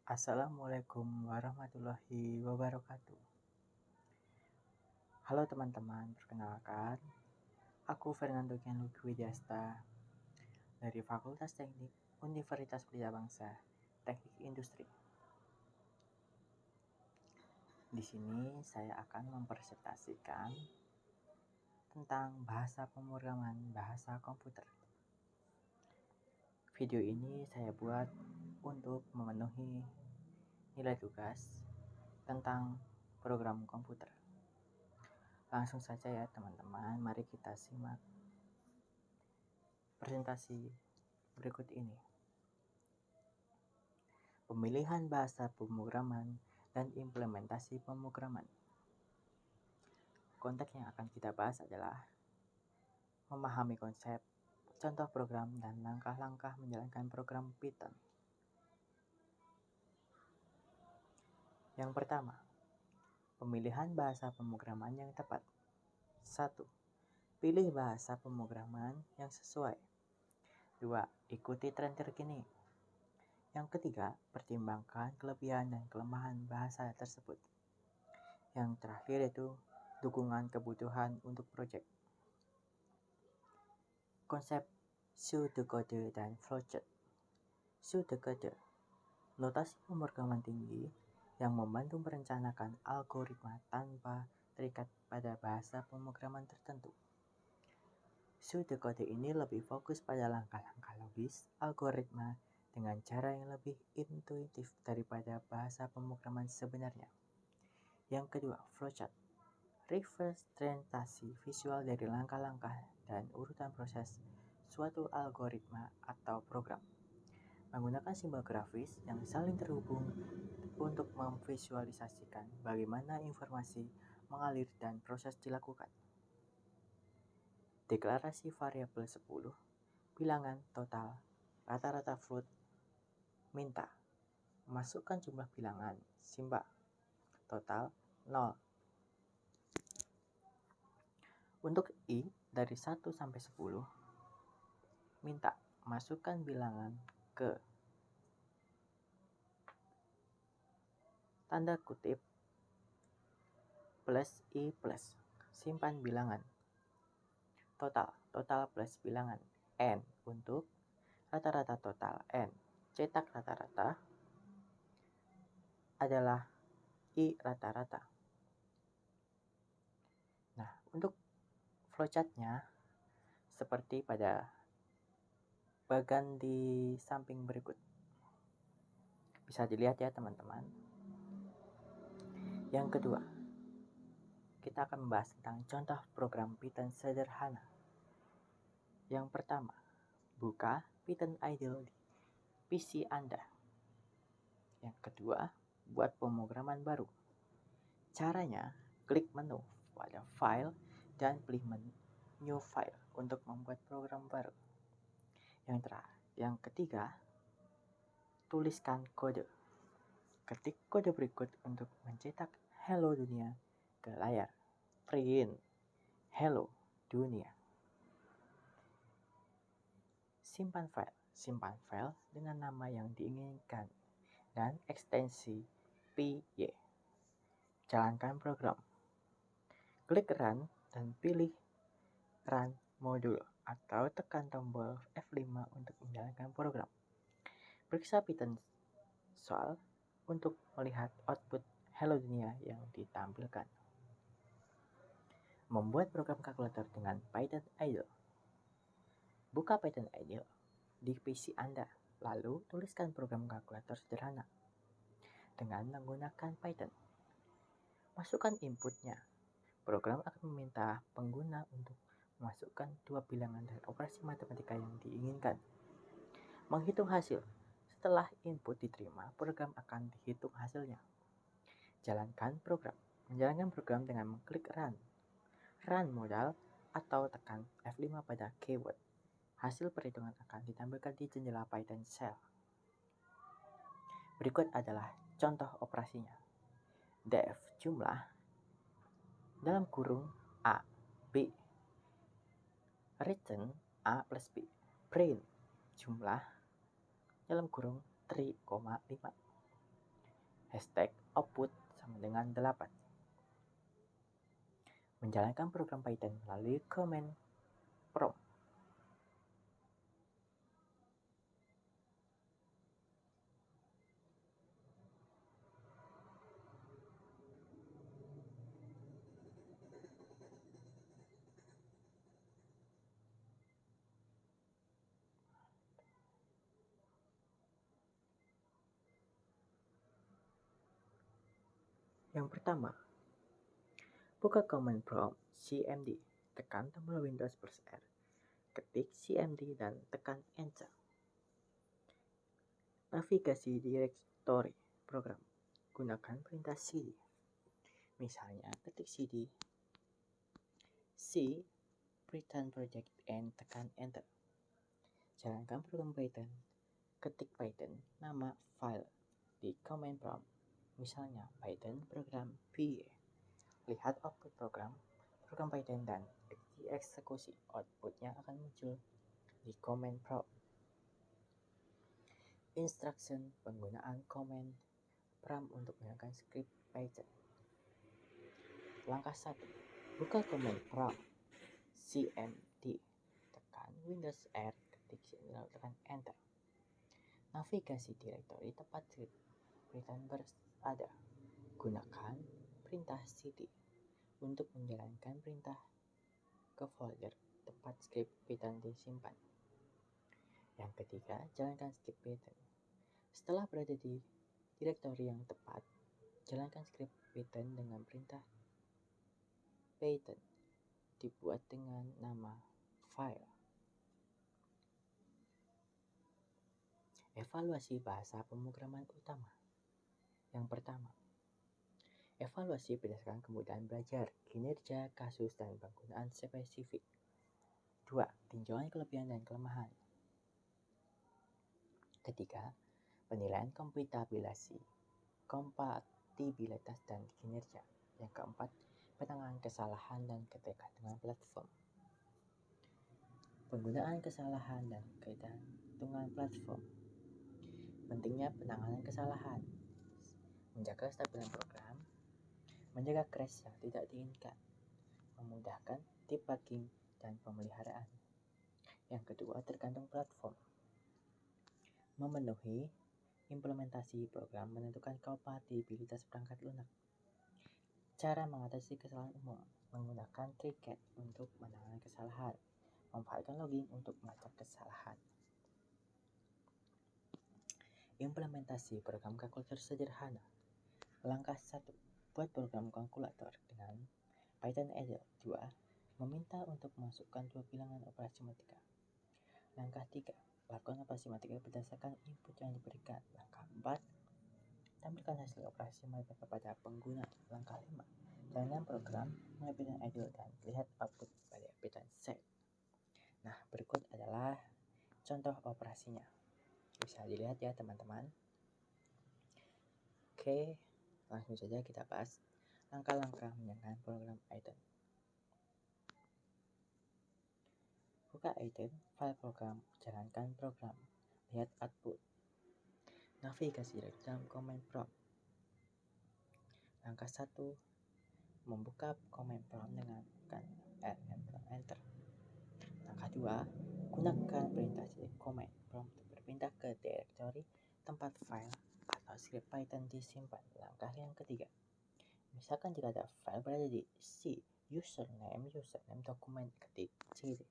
Assalamualaikum warahmatullahi wabarakatuh. Halo teman-teman, perkenalkan, aku Fernando Gianluigi Widyasta dari Fakultas Teknik Universitas Pelita Bangsa, Teknik Industri. Di sini saya akan mempresentasikan tentang bahasa pemrograman bahasa komputer. Video ini saya buat untuk memenuhi nilai tugas tentang program komputer. Langsung saja ya teman-teman, mari kita simak presentasi berikut ini. Pemilihan bahasa pemrograman dan implementasi pemrograman. Konteks yang akan kita bahas adalah memahami konsep, contoh program, dan langkah-langkah menjalankan program Python. Yang pertama, pemilihan bahasa pemrograman yang tepat. 1. Pilih bahasa pemrograman yang sesuai. 2. Ikuti tren terkini. Yang ketiga, pertimbangkan kelebihan dan kelemahan bahasa tersebut. Yang terakhir yaitu dukungan kebutuhan untuk proyek. Konsep pseudocode dan flowchart. Pseudocode, notasi pemrograman tinggi yang membantu merencanakan algoritma tanpa terikat pada bahasa pemrograman tertentu. Pseudocode ini lebih fokus pada langkah-langkah logis algoritma dengan cara yang lebih intuitif daripada bahasa pemrograman sebenarnya. Yang kedua, flowchart, representasi visual dari langkah-langkah dan urutan proses suatu algoritma atau program. Menggunakan simbol grafis yang saling terhubung untuk memvisualisasikan bagaimana informasi mengalir dan proses dilakukan. Deklarasi variabel 10, bilangan total, rata-rata float, minta. Masukkan jumlah bilangan, simba, total 0. Untuk I dari 1 sampai 10, minta masukkan bilangan ke tanda kutip plus I plus, simpan bilangan. Total plus bilangan N untuk rata-rata total N. Cetak rata-rata adalah I rata-rata. Nah, untuk flowchartnya seperti pada bagan di samping berikut. Bisa dilihat ya teman-teman. Yang kedua, kita akan membahas tentang contoh program Python sederhana. Yang pertama, buka Python idle di PC Anda. Yang kedua, buat pemrograman baru. Caranya, klik menu pada file dan pilih menu new file untuk membuat program baru. Yang ketiga, tuliskan kode. Ketik kode berikut untuk mencetak hello dunia ke layar. Print hello dunia. Simpan file dengan nama yang diinginkan dan ekstensi py. Jalankan program. Klik run dan pilih run modul atau tekan tombol F5 untuk menjalankan program. Periksa Python soal untuk melihat output hello dunia yang ditampilkan. Membuat program kalkulator dengan Python idle. Buka Python idle di PC Anda, lalu tuliskan program kalkulator sederhana dengan menggunakan Python. Masukkan inputnya. Program akan meminta pengguna untuk memasukkan dua bilangan dan operasi matematika yang diinginkan. Menghitung hasil. Setelah input diterima, program akan dihitung hasilnya. Jalankan program. Menjalankan program dengan mengklik run modal atau tekan F5 pada keyword. Hasil perhitungan akan ditampilkan di jendela Python shell. Berikut adalah contoh operasinya. Def jumlah dalam kurung A, B. Return A plus B. Print jumlah dalam kurung 3,5. Hashtag output sama dengan 8. Menjalankan program Python melalui command prompt. Yang pertama, buka command prompt cmd, tekan tombol Windows plus R, ketik cmd dan tekan enter. Navigasi direktori program, gunakan perintah cd. Misalnya ketik cd C Python project and tekan enter. Jalankan program Python, ketik Python nama file di command prompt, misalnya Python program PY. Lihat output program Python dan dieksekusi. Outputnya akan muncul di command prompt. Instruction penggunaan command prompt untuk menggunakan script Python. Langkah 1. Buka command prompt cmd, tekan Windows R, ketik cmd lalu tekan enter. Navigasi direktori tempat script Python berada. Gunakan perintah cd untuk menjalankan perintah ke folder tempat script Python disimpan. Yang ketiga, jalankan script Python. Setelah berada di direktori yang tepat, jalankan script Python dengan perintah Python dibuat dengan nama file. Evaluasi bahasa pemrograman utama. Yang pertama, evaluasi berdasarkan kemudahan belajar, kinerja, kasus, dan penggunaan spesifik. 2. Tinjauan kelebihan dan kelemahan. Ketiga, penilaian kompatibilitas dan kinerja. Yang keempat, penanganan kesalahan dan kaitan dengan platform. Penggunaan kesalahan dan kaitan dengan platform. Pentingnya penanganan kesalahan, menjaga kestabilan program, menjaga crash yang tidak diinginkan, memudahkan debugging dan pemeliharaan. Yang kedua, tergantung platform. Memenuhi implementasi program, menentukan kompatibilitas perangkat lunak. Cara mengatasi kesalahan umum, menggunakan tiket untuk menangani kesalahan, memanfaatkan logging untuk melacak kesalahan. Implementasi program kalkulator sederhana. Langkah 1. Buat program kalkulator dengan Python idle. 2. Meminta untuk memasukkan 2 bilangan operasi matematika. Langkah 3. Lakukan operasi matematika berdasarkan input yang diberikan. Langkah 4. Tampilkan hasil operasi matematika kepada pengguna. Langkah 5. Jalankan program melalui Python idle dan lihat output pada Python set. Nah, berikut adalah contoh operasinya. Bisa dilihat ya teman-teman. Oke, langsung saja kita bahas langkah-langkah menjalankan program Python. Buka Python, file program, jalankan program, lihat output. Navigasi dalam command prompt. Langkah 1, membuka command prompt dengan enter. Langkah 2, gunakan perintah command prompt untuk berpindah ke direktori tempat file atau script Python disimpan. Langkah yang ketiga, misalkan jika ada file berada di C, username dokumen, ketik cd.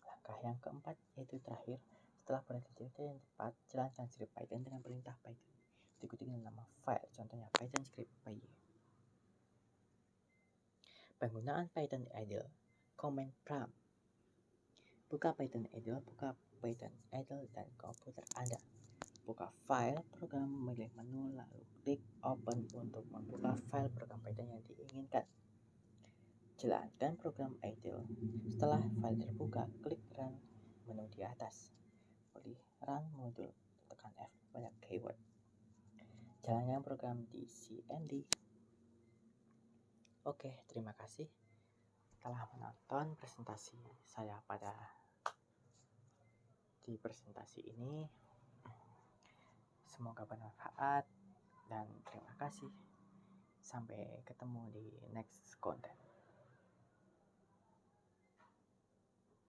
Langkah yang keempat, yaitu terakhir, setelah berada di direktori yang tepat, jalankan script Python dengan perintah Python diikuti dengan nama file, contohnya Python script py. Penggunaan Python idle, command prompt. Buka Python idle dan komputer Anda. Buka file program, memilih menu, lalu klik open untuk membuka file program Python yang diinginkan. Jalankan program idle. Setelah file terbuka, klik run menu di atas. Pilih run modul, tekan F banyak keyword. Jalankan program di cmd. Oke, terima kasih telah menonton presentasi saya di presentasi ini. Semoga bermanfaat dan kasih. Sampai ketemu di next konten.